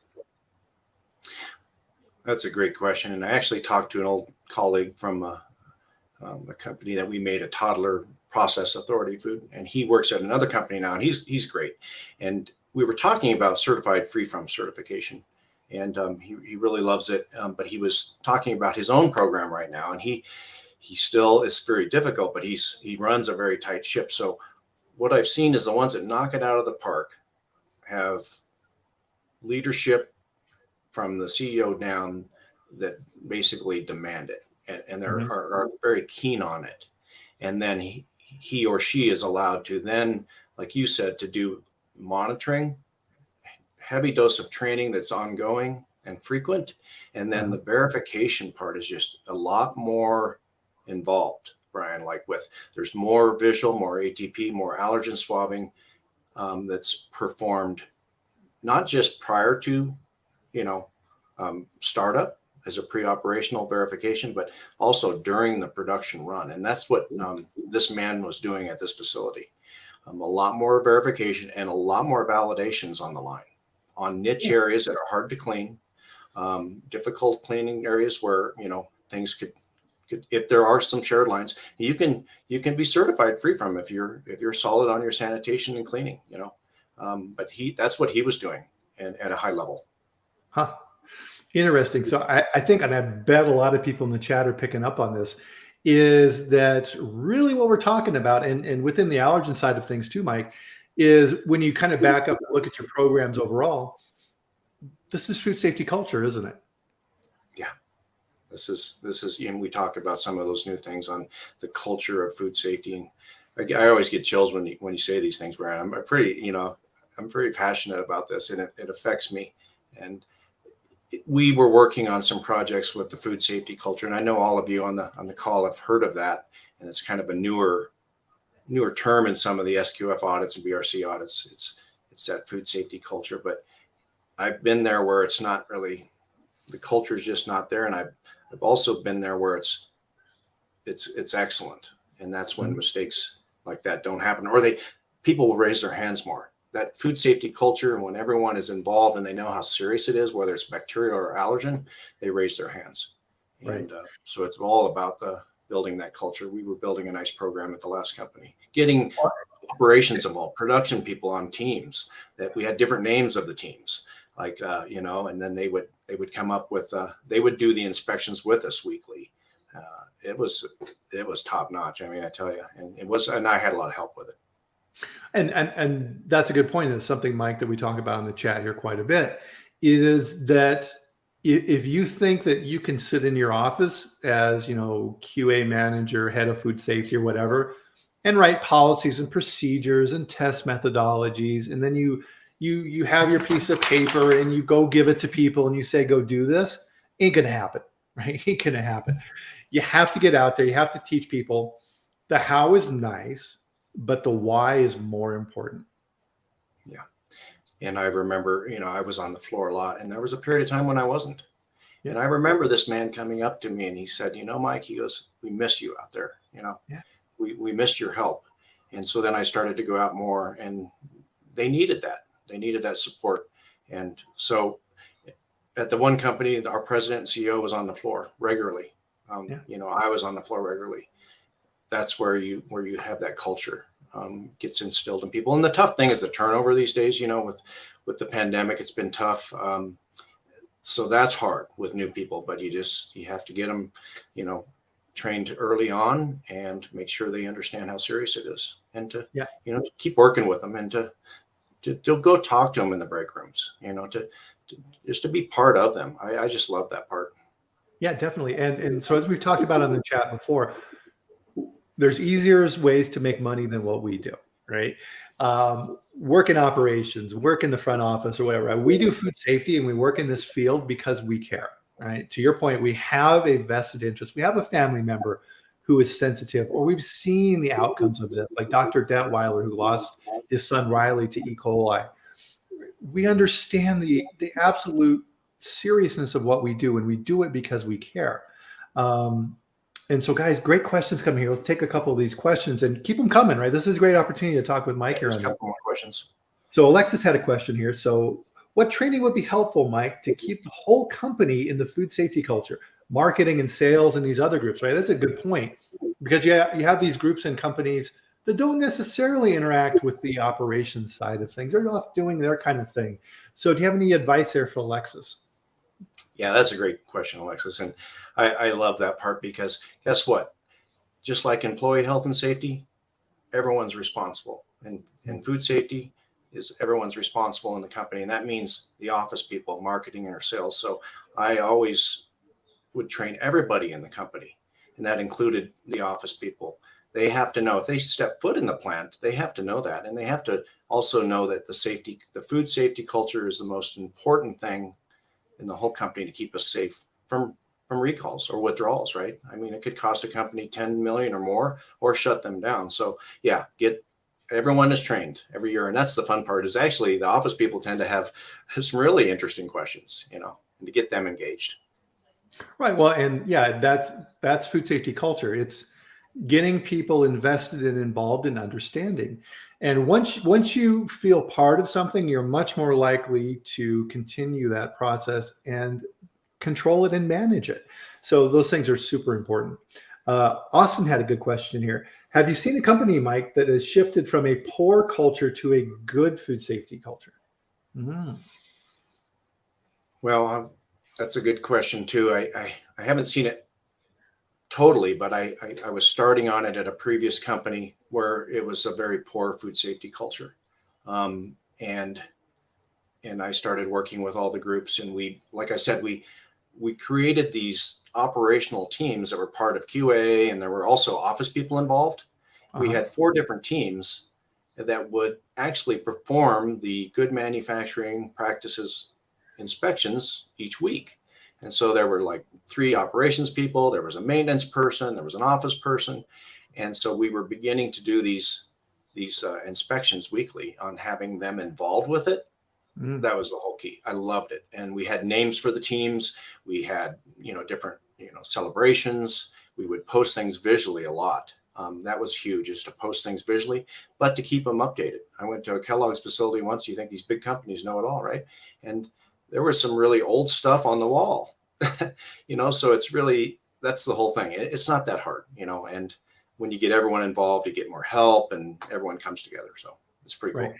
That's a great question. And I actually talked to an old colleague from a company that we made a toddler process authority food, and he works at another company now, and he's great. And we were talking about certified free from certification, and he really loves it. But he was talking about his own program right now, and he still is very difficult, but he runs a very tight ship. So what I've seen is the ones that knock it out of the park have leadership from the CEO down that basically demand it. And they're are very keen on it. And then he or she is allowed to then, like you said, to do monitoring, heavy dose of training that's ongoing and frequent. And then the verification part is just a lot more involved, Brian, like there's more visual, more ATP, more allergen swabbing that's performed, not just prior to, startup, as a pre-operational verification, but also during the production run. And that's what this man was doing at this facility. A lot more verification and a lot more validations on the line, on niche areas that are hard to clean, difficult cleaning areas where, things could, if there are some shared lines, you can be certified free from if you're solid on your sanitation and cleaning, but that's what he was doing, and at a high level. Huh. Interesting. So I think, and I bet a lot of people in the chat are picking up on this, is that really what we're talking about, and within the allergen side of things too, Mike, is when you kind of back up and look at your programs overall, this is food safety culture, isn't it? Yeah. This is, and we talk about some of those new things on the culture of food safety. And I always get chills when you say these things, Brian. I'm very passionate about this, and it affects me. And we were working on some projects with the food safety culture, and I know all of you on the call have heard of that, and it's kind of a newer term in some of the SQF audits and BRC audits. It's that food safety culture, but I've been there where it's not really, the culture is just not there, and I've also been there where it's excellent, and that's when mistakes like that don't happen, or people will raise their hands more. That food safety culture, and when everyone is involved and they know how serious it is, whether it's bacterial or allergen, they raise their hands. Right. And so it's all about building that culture. We were building a nice program at the last company, getting operations involved, production people on teams, that we had different names of the teams, like, and then they would come up with, they would do the inspections with us weekly. It was top notch. I mean, I tell you, and I had a lot of help with it. And that's a good point. And it's something, Mike, that we talk about in the chat here quite a bit, is that if you think that you can sit in your office as, QA manager, head of food safety or whatever, and write policies and procedures and test methodologies, and then you have your piece of paper and you go give it to people and you say, go do this, ain't gonna happen, right? Ain't gonna happen. You have to get out there. You have to teach people. The how is nice, but the why is more important. Yeah. And I remember, I was on the floor a lot, and there was a period of time when I wasn't. And I remember this man coming up to me and he said, Mike, he goes, we miss you out there. Yeah. We missed your help. And so then I started to go out more, and they needed that. They needed that support. And so at the one company, our president and CEO was on the floor regularly. I was on the floor regularly. That's where you have that culture gets instilled in people. And the tough thing is the turnover these days. With the pandemic, it's been tough. So that's hard with new people, but you have to get them, trained early on and make sure they understand how serious it is, and to keep working with them, and to go talk to them in the break rooms, just to be part of them. I just love that part. Yeah, definitely. And so as we've talked about on the chat before, there's easier ways to make money than what we do, right? Work in operations, work in the front office or whatever. Right? We do food safety and we work in this field because we care, right? To your point, we have a vested interest. We have a family member who is sensitive, or we've seen the outcomes of this, like Dr. Detweiler, who lost his son Riley to E. coli. We understand the absolute seriousness of what we do, and we do it because we care. And so, guys, great questions coming here. Let's take a couple of these questions and keep them coming, right? This is a great opportunity to talk with Mike here. There's a couple more questions. So Alexis had a question here. So what training would be helpful, Mike, to keep the whole company in the food safety culture, marketing and sales and these other groups, right? That's a good point, because you have these groups and companies that don't necessarily interact with the operations side of things. They're off doing their kind of thing. So do you have any advice there for Alexis? Yeah, that's a great question, Alexis. And I love that part, because guess what? Just like employee health and safety, everyone's responsible. And food safety is everyone's responsible in the company. And that means the office people, marketing or sales. So I always would train everybody in the company. And that included the office people. They have to know, if they step foot in the plant, they have to know that. And they have to also know that the food safety culture is the most important thing in the whole company to keep us safe from recalls or withdrawals, right? I mean, it could cost a company 10 million or more, or shut them down. So yeah, everyone is trained every year. And that's the fun part, is actually the office people tend to have some really interesting questions, and to get them engaged. Right. Well, and yeah, that's food safety culture. It's getting people invested and involved in understanding. And once you feel part of something, you're much more likely to continue that process and control it and manage it. So those things are super important. Austin had a good question here. Have you seen a company, Mike, that has shifted from a poor culture to a good food safety culture? Well, that's a good question too. I haven't seen it totally, but I was starting on it at a previous company where it was a very poor food safety culture. And I started working with all the groups, and like I said, we created these operational teams that were part of QA, and there were also office people involved. We had 4 different teams that would actually perform the good manufacturing practices inspections each week. And so there were like 3 operations people, there was a maintenance person, there was an office person. And so we were beginning to do these inspections weekly, on having them involved with it. That was the whole key. I loved it. And we had names for the teams. We had, different, celebrations. We would post things visually a lot. That was huge, is to post things visually, but to keep them updated. I went to a Kellogg's facility once. You think these big companies know it all, right? And there was some really old stuff on the wall, so it's really, that's the whole thing. It's not that hard, and when you get everyone involved, you get more help and everyone comes together. So it's pretty cool.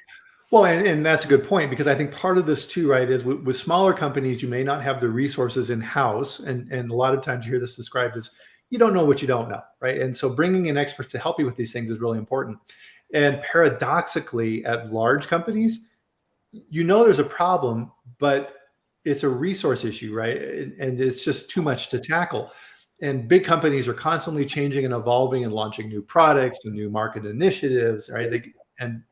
Well, and that's a good point, because I think part of this too, right, is with smaller companies, you may not have the resources in-house. And a lot of times you hear this described as, you don't know what you don't know, right? And so bringing in experts to help you with these things is really important. And paradoxically, at large companies, there's a problem, but it's a resource issue, right? And it's just too much to tackle. And big companies are constantly changing and evolving and launching new products and new market initiatives, right? And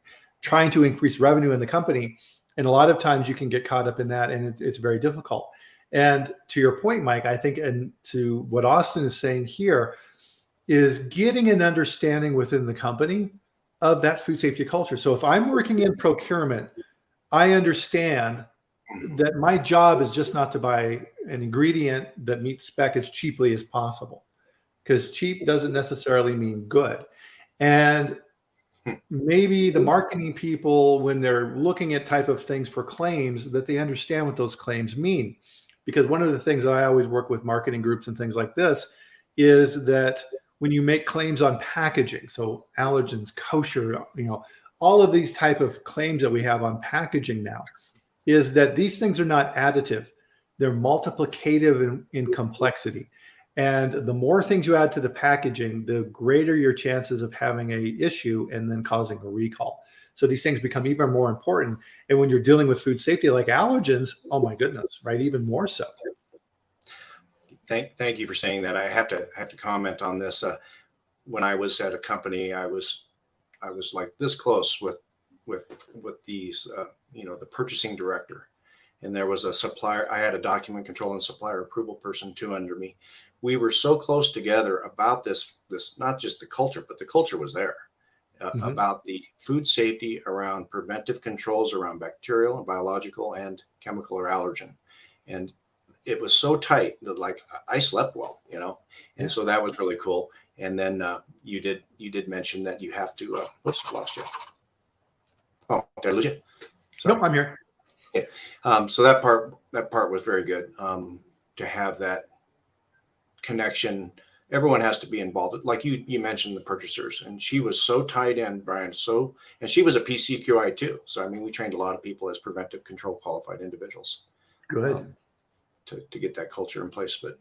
trying to increase revenue in the company. And a lot of times you can get caught up in that, and it's very difficult. And to your point, Mike, I think, and to what Austin is saying here, is getting an understanding within the company of that food safety culture. So if I'm working in procurement, I understand that my job is just not to buy an ingredient that meets spec as cheaply as possible, because cheap doesn't necessarily mean good. And maybe the marketing people, when they're looking at type of things for claims, that they understand what those claims mean. Because one of the things that I always work with marketing groups and things like this is that when you make claims on packaging, so allergens, kosher, all of these type of claims that we have on packaging now, is that these things are not additive. They're multiplicative in complexity. And the more things you add to the packaging, the greater your chances of having a issue and then causing a recall. So these things become even more important. And when you're dealing with food safety like allergens, oh my goodness, right? Even more so. Thank you for saying that. I have to comment on this. When I was at a company, I was like this close with these, the purchasing director, and there was a supplier. I had a document control and supplier approval person too under me. We were so close together about this not just the culture, but the culture was there about the food safety around preventive controls around bacterial and biological and chemical or allergen. And it was so tight that like I slept well, and so that was really cool. And then you did mention that you have to, whoops, lost you. Oh, did I lose you? Sorry. Nope, I'm here. Yeah. So that part was very good, to have that connection. Everyone has to be involved. Like you mentioned the purchasers, and she was so tied in, Bryan. And she was a PCQI too. So, I mean, we trained a lot of people as preventive control qualified individuals. Good. To get that culture in place. But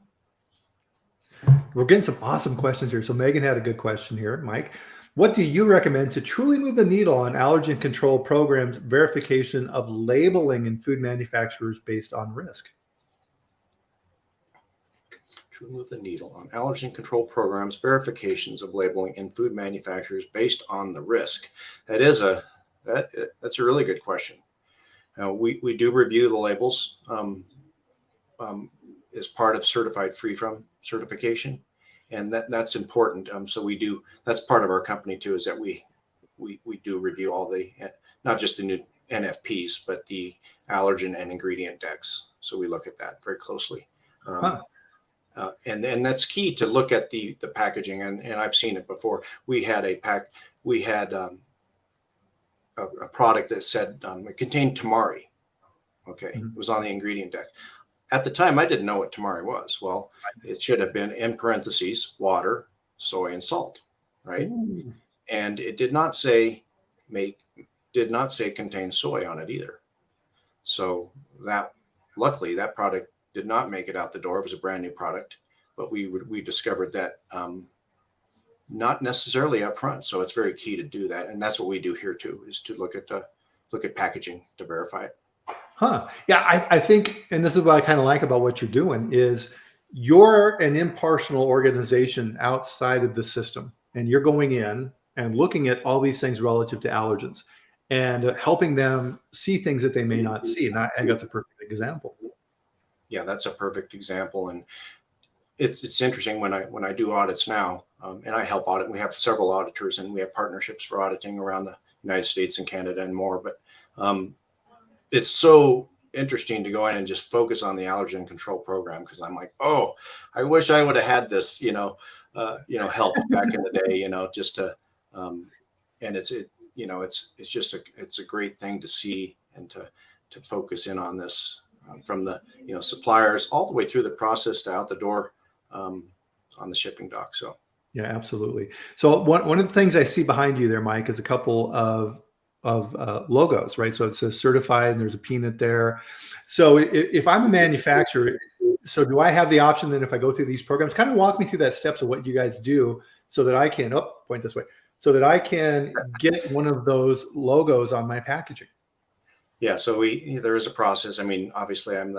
we're getting some awesome questions here. So Megan had a good question here. Mike, what do you recommend to truly move the needle on allergen control programs, verification of labeling in food manufacturers based on risk? To move the needle on allergen control programs, verifications of labeling in food manufacturers based on the risk. That's a really good question. We do review the labels as part of certified free from certification, and that's important. So we do. That's part of our company too. Is that we do review all the, not just the new NFPs, but the allergen and ingredient decks. So we look at that very closely. And that's key to look at the packaging. And I've seen it before. We had a product that said it contained tamari. Okay, It was on the ingredient deck. At the time, I didn't know what tamari was. Well, it should have been in parentheses, water, soy, and salt, right? Ooh. And it did not say contain soy on it either. So luckily that product did not make it out the door. It was a brand new product, but we discovered that not necessarily up front. So it's very key to do that, and that's what we do here too, is to look at packaging to verify it. Yeah, I think, and this is what I kind of like about what you're doing, is you're an impartial organization outside of the system, and you're going in and looking at all these things relative to allergens and helping them see things that they may not see. And I think that's a perfect example. Yeah, that's a perfect example. And it's interesting when I do audits now, and I help audit. We have several auditors, and we have partnerships for auditing around the United States and Canada and more. But it's so interesting to go in and just focus on the allergen control program, because I'm like, oh, I wish I would have had this, help back in the day, just to, and it's a great thing to see and to focus in on this from the suppliers all the way through the process to out the door on the shipping dock. So yeah, absolutely. So one of the things I see behind you there, Mike, is a couple of logos, right? So it says certified and there's a peanut there. So if I'm a manufacturer, so do I have the option then, if I go through these programs, kind of walk me through that steps of what you guys do so that I can, point this way, so that I can get one of those logos on my packaging? Yeah. So there is a process. I mean, obviously I'm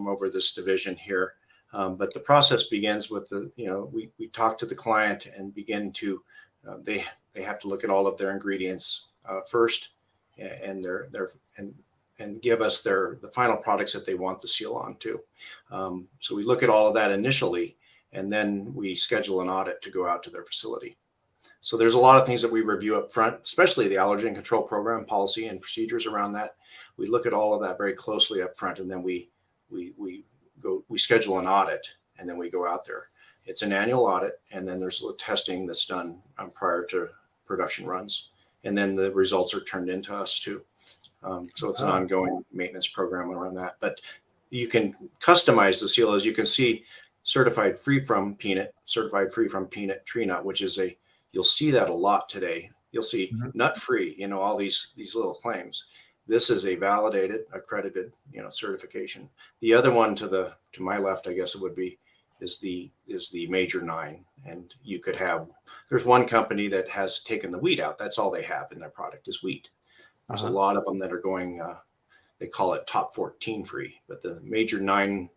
over this division here. But the process begins with we talk to the client and begin to, they have to look at all of their ingredients first, and and give us the final products that they want the seal on to. So we look at all of that initially, and then we schedule an audit to go out to their facility. So there's a lot of things that we review up front, especially the allergen control program policy and procedures around that. We look at all of that very closely up front, and then we schedule an audit, and then we go out there. It's an annual audit, and then there's testing that's done prior to production runs, and then the results are turned into us too. So it's an ongoing maintenance program around that. But you can customize the seal, as you can see, certified free from peanut, certified free from peanut tree nut, which is you'll see that a lot today. You'll see nut free, all these little claims. This is a validated, accredited, certification. The other one to my left, I guess it would be, is the major 9. And you could have, there's one company that has taken the wheat out. That's all they have in their product is wheat. There's a lot of them that are going, they call it top 14 free, but the major 9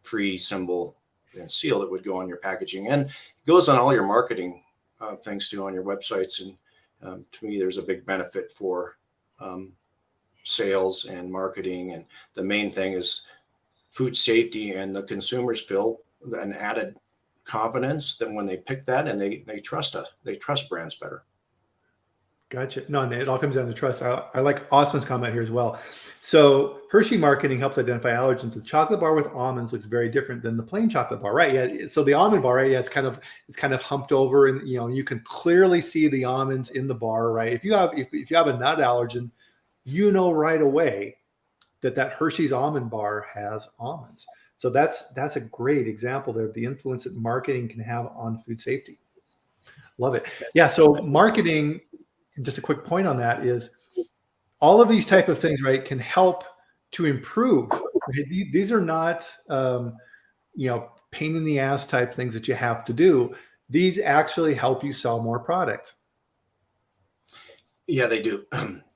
free symbol and seal that would go on your packaging, and it goes on all your marketing things too, on your websites. And to me, there's a big benefit for sales and marketing. And the main thing is food safety, and the consumers feel an added confidence that when they pick that, and they trust us, they trust brands better. Gotcha. No, and it all comes down to trust. I like Austin's comment here as well. So Hershey marketing helps identify allergens. The chocolate bar with almonds looks very different than the plain chocolate bar, right? Yeah. So the almond bar, right? Yeah, it's kind of humped over, and you can clearly see the almonds in the bar, right? If you have a nut allergen, right away that Hershey's almond bar has almonds. So that's a great example there of the influence that marketing can have on food safety. Love it. Yeah. So marketing, just a quick point on that, is all of these type of things, right, can help to improve. Right? These are not, pain in the ass type things that you have to do. These actually help you sell more product. Yeah, they do.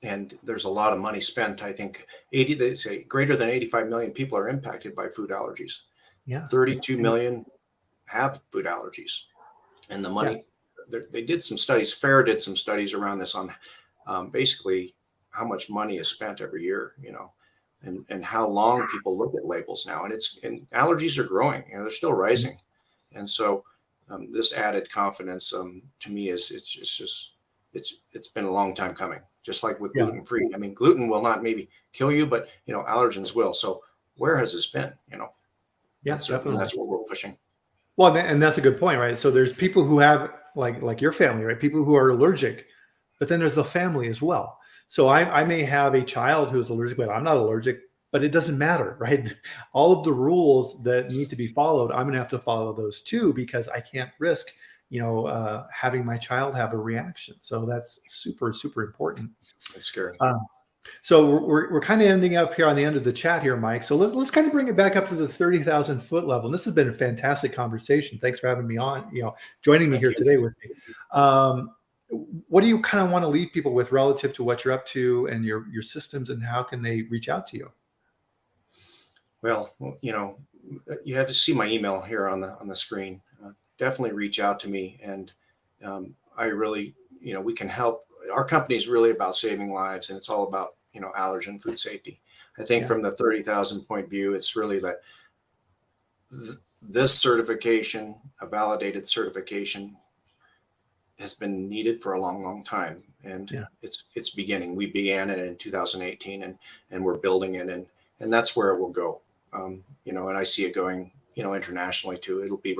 And there's a lot of money spent. I think they say greater than 85 million people are impacted by food allergies. Yeah. 32 million have food allergies. And the money, they did some studies, FAIR did some studies around this on basically how much money is spent every year, and how long people look at labels now. And allergies are growing, they're still rising. And so this added confidence to me it's been a long time coming, just like with gluten free. I mean, gluten will not maybe kill you, but allergens will. So where has this been? Definitely. That's what we're pushing. Well, and that's a good point, right? So there's people who have like your family, right? People who are allergic, but then there's the family as well. So I may have a child who's allergic, but I'm not allergic, but it doesn't matter, right? All of the rules that need to be followed, I'm going to have to follow those too, because I can't risk, having my child have a reaction. So that's super, super important. It's scary. So we're kind of ending up here on the end of the chat here, Mike. So let's kind of bring it back up to the 30,000 foot level. And this has been a fantastic conversation. Thanks for having me on, joining me here today with me. What do you kind of want to leave people with relative to what you're up to and your systems, and how can they reach out to you? Well, you have to see my email here on the screen. Definitely reach out to me. And I really, we can help. Our company is really about saving lives, and it's all about, allergen food safety. I think from the 30,000 point view, it's really that this certification, a validated certification, has been needed for a long, long time. And it's beginning. We began it in 2018 and we're building it, and that's where it will go. And I see it going, internationally too. It'll be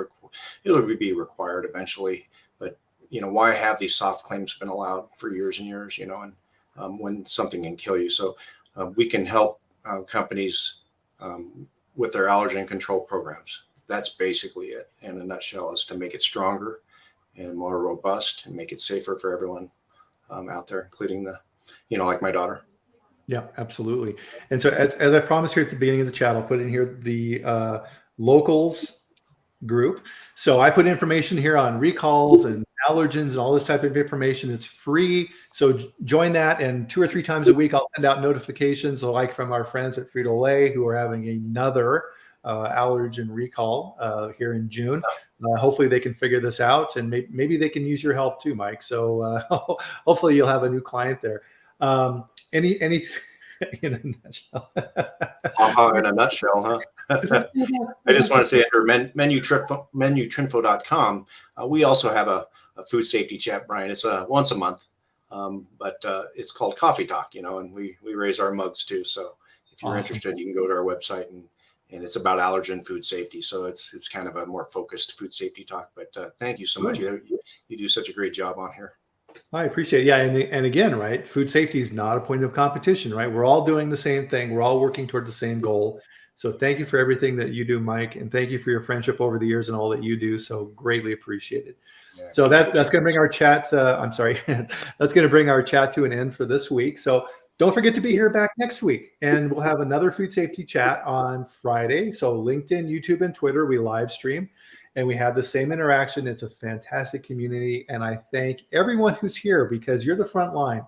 required eventually. But why have these soft claims been allowed for years and years? And when something can kill you, so we can help companies with their allergen control programs. That's basically it in a nutshell, is to make it stronger and more robust and make it safer for everyone out there, including like my daughter. Yeah, absolutely. And so as I promised here at the beginning of the chat, I'll put in here the locals group. So I put information here on recalls and allergens and all this type of information. It's free. So join that. And 2 or 3 times a week, I'll send out notifications like from our friends at Frito-Lay, who are having another allergen recall here in June. Hopefully they can figure this out, and maybe they can use your help too, Mike. So hopefully you'll have a new client there. Any in a nutshell. In a nutshell, huh? I just want to say under menutrinfo.com, we also have a food safety chat, Bryan. It's once a month, but it's called Coffee Talk, and we raise our mugs too. So if you're Awesome. interested, you can go to our website, and it's about allergen food safety. So it's kind of a more focused food safety talk. But thank you so much. You do such a great job on here. I appreciate it. Yeah. And again, right, food safety is not a point of competition, right? We're all doing the same thing. We're all working toward the same goal. So thank you for everything that you do, Mike. And thank you for your friendship over the years and all that you do. So greatly appreciated. Yeah, So that's going to bring our chat. I'm sorry. That's going to bring our chat to an end for this week. So don't forget to be here back next week. And we'll have another food safety chat on Friday. So LinkedIn, YouTube, and Twitter, we live stream. And we have the same interaction. It's a fantastic community. And I thank everyone who's here because you're the front line.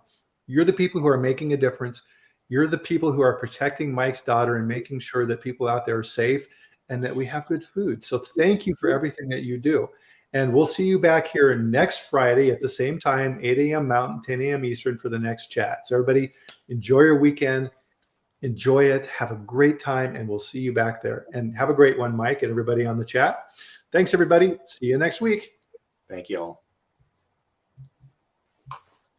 You're the people who are making a difference. You're the people who are protecting Mike's daughter and making sure that people out there are safe and that we have good food. So thank you for everything that you do. And we'll see you back here next Friday at the same time, 8 a.m. Mountain, 10 a.m. Eastern for the next chat. So everybody enjoy your weekend. Enjoy it. Have a great time. And we'll see you back there. And have a great one, Mike, and everybody on the chat. Thanks, everybody. See you next week. Thank you all.